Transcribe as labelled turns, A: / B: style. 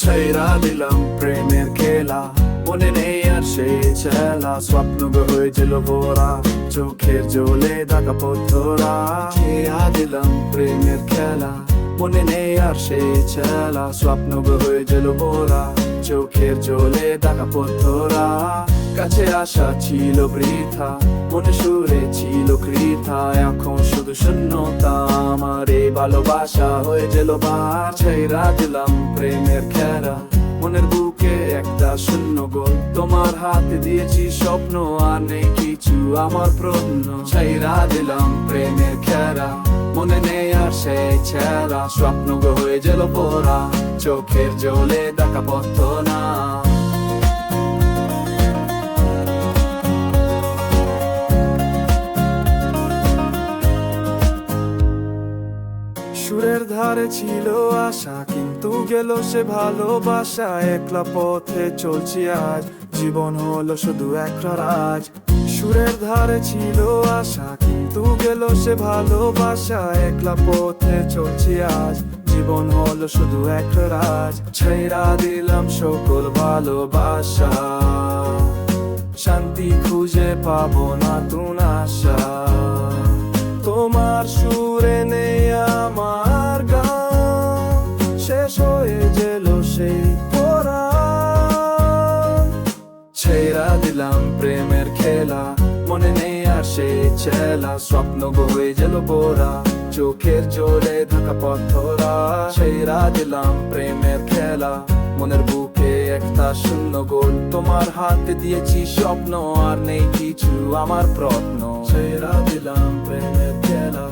A: ছাইরা দিলাম প্রেমের খেলা, মনে নেই আর সেই ছেলা। স্বপ্ন হয়েছিল ভরা, চোখের জলে ঢাকা পথরা। ছেড়া দিলাম প্রেমের খেলা, মনে নেই আর সেই ছেলা। স্বপ্ন হয়েছিল ভরা, চোখের জলে ঢাকা পথরা। কাছে আসা ছিল বৃথা, মনে সুরে ছিল কৃথা। এখন শুধু শূন্যতা, আমার এই ভালোবাসা হয়েছিল বার। ছাইরা দিলাম প্রেমের খেলা, মনের বুকে একটা শূন্য গোল। তোমার হাতে দিয়েছি স্বপ্ন, আর নেই কিছু আমার প্রশ্ন। ছাইরা দিলাম প্রেমের খেলা, মনে নেই আর সেই ছেলা। স্বপ্ন হয়ে গেল পড়া, চোখের জলে দেখা পথ না। সুরের ধারে ছিল আশা, কিন্তু গেল সে ভালোবাসা। একলা পথে চলছি আজ, জীবন হলো শুধু একটা রাজ। সুরের ধারে ছিল আশা, কিন্তু গেল সে ভালোবাসা। একলা পথে চলছি আজ, জীবন হলো শুধু একটা রাজ। ছাইরা দিলাম সকল ভালোবাসা, শান্তি খুঁজে পাবো না তুন আশা। তোমার সুরে নেই আমার গান, শেষ হয়ে গেল সেই পরাণ। ছেড়া দিলাম প্রেমের খেলা, মনে নেই আর সেই ছেলা। স্বপ্ন হয়ে গেল পড়া, চোখের জলে ঢাকা পথরা। ছেড়া দিলাম প্রেমের খেলা, মনের বুকে একটা শূন্য গোল। তোমার হাতে দিয়েছি স্বপ্ন, আর নেই কিছু আমার প্রশ্ন। ছেড়া দিলাম প্রেমের খেলা।